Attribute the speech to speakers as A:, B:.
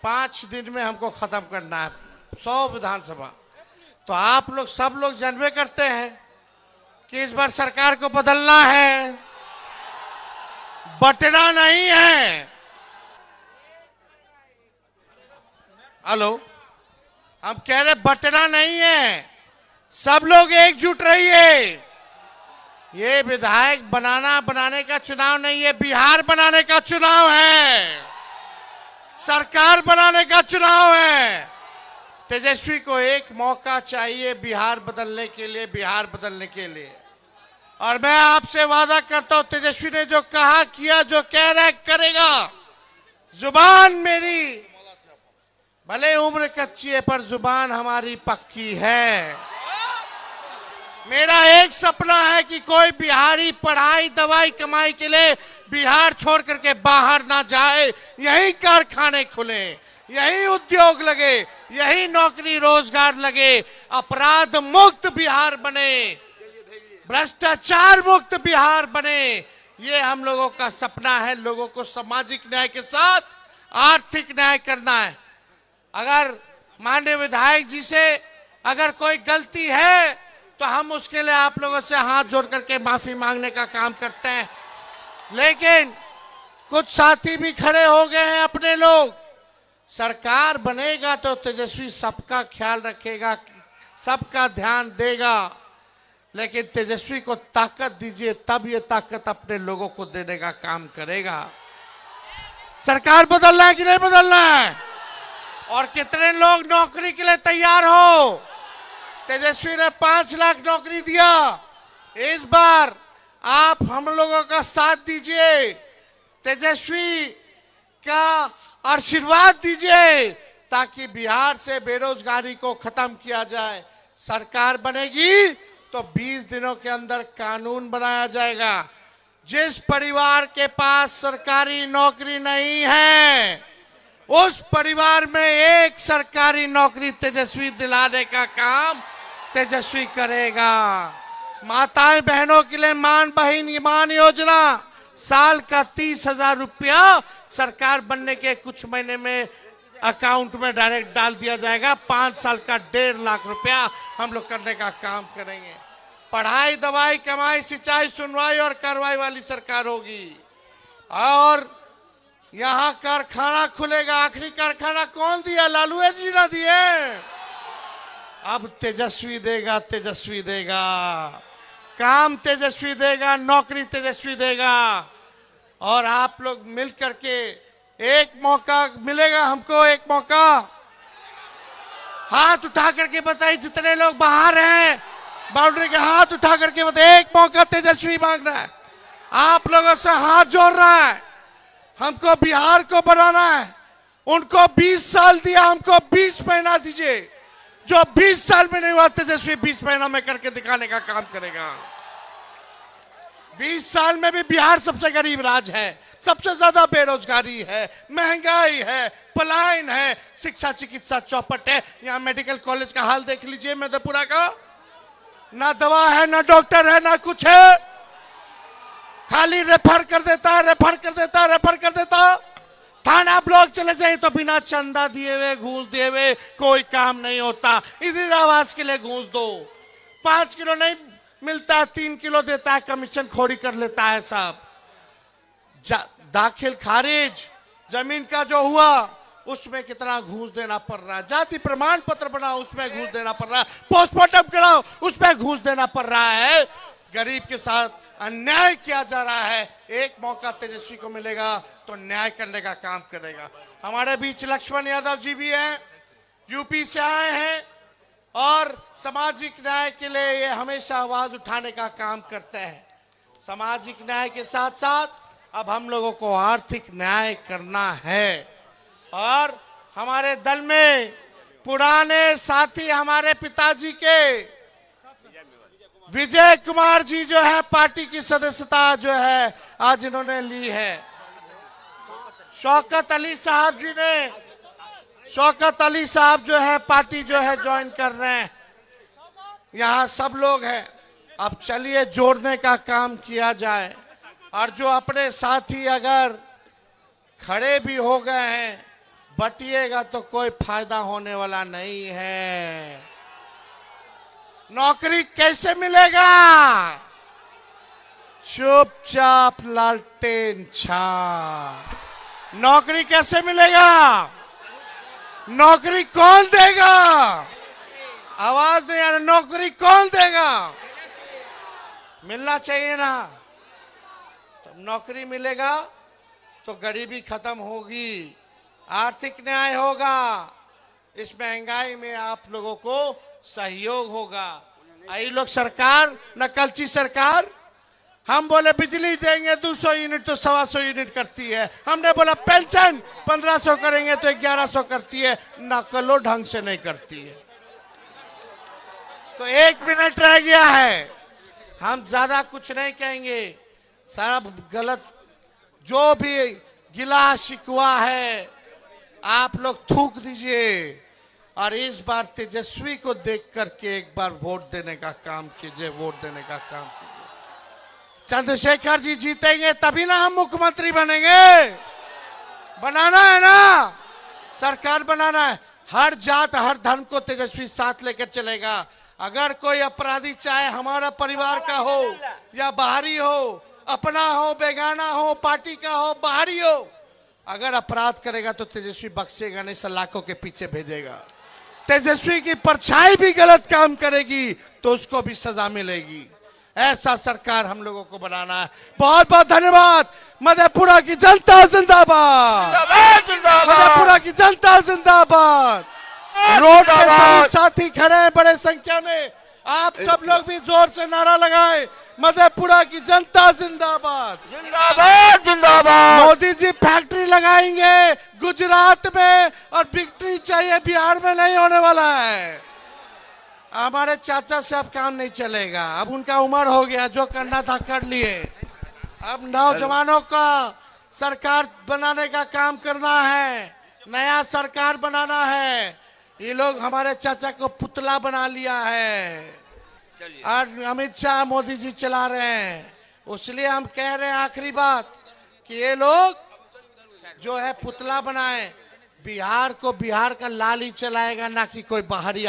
A: 5 दिन में हमको खत्म करना है 100 विधानसभा। तो आप लोग सब लोग जानबे करते हैं कि इस बार सरकार को बदलना है, बटना नहीं है। हेलो, हम कह रहे बटना नहीं है, सब लोग एकजुट रहिए। ये विधायक बनाने का चुनाव नहीं है, बिहार बनाने का चुनाव है, सरकार बनाने का चुनाव है। तेजस्वी को एक मौका चाहिए बिहार बदलने के लिए, बिहार बदलने के लिए। और मैं आपसे वादा करता हूं, तेजस्वी ने जो कहा किया, जो कह रहा है करेगा। जुबान मेरी भले उम्र कच्ची है पर जुबान हमारी पक्की है। मेरा एक सपना है कि कोई बिहारी पढ़ाई दवाई कमाई के लिए बिहार छोड़ करके बाहर ना जाए। यही कारखाने खुले, यही उद्योग लगे, यही नौकरी रोजगार लगे, अपराध मुक्त बिहार बने, भ्रष्टाचार मुक्त बिहार बने। ये हम लोगों का सपना है। लोगों को सामाजिक न्याय के साथ आर्थिक न्याय करना है। अगर माननीय विधायक जी से अगर कोई गलती है तो हम उसके लिए आप लोगों से हाथ जोड़ करके माफी मांगने का काम करते हैं। लेकिन कुछ साथी भी खड़े हो गए हैं अपने लोग। सरकार बनेगा तो तेजस्वी सबका ख्याल रखेगा, सबका ध्यान देगा। लेकिन तेजस्वी को ताकत दीजिए, तब ये ताकत अपने लोगों को देने का काम करेगा। सरकार बदलना है कि नहीं बदलना है? और कितने लोग नौकरी के लिए तैयार हो? तेजस्वी ने 5 लाख नौकरी दिया। इस बार आप हम लोगों का साथ दीजिए, तेजस्वी का आशीर्वाद दीजिए, ताकि बिहार से बेरोजगारी को खत्म किया जाए। सरकार बनेगी तो 20 दिनों के अंदर कानून बनाया जाएगा। जिस परिवार के पास सरकारी नौकरी नहीं है, उस परिवार में एक सरकारी नौकरी तेजस्वी दिलाने का काम तेजस्वी करेगा। माताएं बहनों के लिए मान योजना, साल का 30,000 रुपया सरकार बनने के कुछ महीने में अकाउंट में डायरेक्ट डाल दिया जाएगा। 5 साल का 1.5 लाख रुपया हम लोग करने का काम करेंगे। पढ़ाई दवाई कमाई सिंचाई सुनवाई और कार्रवाई वाली सरकार होगी। और यहाँ कारखाना खुलेगा। आखिरी कारखाना कौन दिया? लालू जी ने दिए। अब तेजस्वी देगा, तेजस्वी देगा, काम तेजस्वी देगा, नौकरी तेजस्वी देगा। और आप लोग मिल करके एक मौका मिलेगा हमको, एक मौका। हाथ उठा करके बताइए, जितने लोग बाहर हैं बाउंड्री के, हाथ उठा करके बताइए, एक मौका तेजस्वी मांग रहा है। आप लोगों से हाथ जोड़ रहा है। हमको बिहार को बनाना है। उनको 20 साल दिया, हमको 20 महीना दीजिए। जो 20 साल में नहीं हुआ, तेजस्वी 20 महीना में करके दिखाने का काम करेगा। 20 साल में भी बिहार सबसे गरीब राज्य है, सबसे ज्यादा बेरोजगारी है, महंगाई है, पलायन है, शिक्षा चिकित्सा चौपट है। यहाँ मेडिकल कॉलेज का हाल देख लीजिए मधेपुरा का। ना दवा है, ना डॉक्टर है, ना कुछ है। खाली रेफर कर देता है, रेफर कर देता है, रेफर कर देता। थाना ब्लॉक चले जाए तो बिना चंदा दिए हुए, घूस दिए हुए कोई काम नहीं होता। इधर आवास के लिए घूस दो, 5 किलो नहीं मिलता, 3 किलो देता है, कमीशन खोरी कर लेता है सब। दाखिल खारिज जमीन का जो हुआ उसमें कितना घूस देना पड़ रहा है। जाति प्रमाण पत्र बनाओ उसमें घूस देना पड़ रहा है। पोस्टमार्टम कराओ उसमें घूस देना पड़ रहा है। गरीब के साथ अन्याय किया जा रहा है। एक मौका तेजस्वी को मिलेगा तो न्याय करने का काम करेगा। हमारे बीच लक्ष्मण यादव जी भी हैं, यूपी से आए हैं और सामाजिक न्याय के लिए ये हमेशा आवाज उठाने का काम करते हैं। सामाजिक न्याय के साथ साथ अब हम लोगों को आर्थिक न्याय करना है। और हमारे दल में पुराने साथी हमारे पिताजी के विजय कुमार जी जो है, पार्टी की सदस्यता जो है आज इन्होंने ली है। शौकत अली साहब जी ने, शौकत अली साहब जो है पार्टी जो है ज्वाइन कर रहे हैं। यहाँ सब लोग हैं। अब चलिए जोड़ने का काम किया जाए। और जो अपने साथी अगर खड़े भी हो गए हैं बटिएगा तो कोई फायदा होने वाला नहीं है। नौकरी कैसे मिलेगा? चुपचाप लालटेन छाप। नौकरी कैसे मिलेगा? नौकरी कौन देगा? आवाज नहीं आ रही। नौकरी कौन देगा? मिलना चाहिए ना। तो नौकरी मिलेगा तो गरीबी खत्म होगी, आर्थिक न्याय होगा, इस महंगाई में आप लोगों को सहयोग होगा। आई लोग सरकार, नकलची सरकार, हम बोले बिजली देंगे 200 यूनिट तो 125 यूनिट करती है। हमने बोला पेंशन 1500 करेंगे तो 1100 करती है। नकलो ढंग से नहीं करती है। तो 1 मिनट रह गया है, हम ज्यादा कुछ नहीं कहेंगे। सारा गलत जो भी गिला शिकवा है आप लोग थूक दीजिए और इस बार तेजस्वी को देख करके एक बार वोट देने का काम कीजिए। वोट देने का काम कीजिए। चंद्रशेखर जी जीतेंगे तभी ना हम मुख्यमंत्री बनेंगे। बनाना है ना, सरकार बनाना है। हर जात हर धर्म को तेजस्वी साथ लेकर चलेगा। अगर कोई अपराधी चाहे हमारा परिवार का हो या बाहरी हो, अपना हो बेगाना हो, पार्टी का हो बाहरी हो, अगर अपराध करेगा तो तेजस्वी बख्शेगा नहीं, सलाखों के पीछे भेजेगा। तेजस्वी की परछाई भी गलत काम करेगी तो उसको भी सजा मिलेगी। ऐसा सरकार हम लोगों को बनाना है। बहुत बहुत धन्यवाद। मधेपुरा की जनता जिंदाबाद, मधेपुरा की जनता जिंदाबाद। रोड पे सभी साथी खड़े हैं बड़े संख्या में, आप सब लोग भी जोर से नारा लगाएं, मधेपुरा की जनता जिंदाबाद,
B: जिंदाबाद जिंदाबाद।
A: मोदी जी फैक्ट्री लगाएंगे गुजरात में और विक्ट्री चाहिए बिहार में नहीं होने वाला है। हमारे चाचा से अब काम नहीं चलेगा, अब उनका उम्र हो गया, जो करना था कर लिए। अब नौजवानों का सरकार बनाने का काम करना है, नया सरकार बनाना है। ये लोग हमारे चाचा को पुतला बना लिया है और अमित शाह मोदी जी चला रहे हैं। इसलिए हम कह रहे हैं आखिरी बात कि ये लोग जो है पुतला बनाए, बिहार को बिहार का लाल ही चलाएगा, ना कि कोई बाहरी।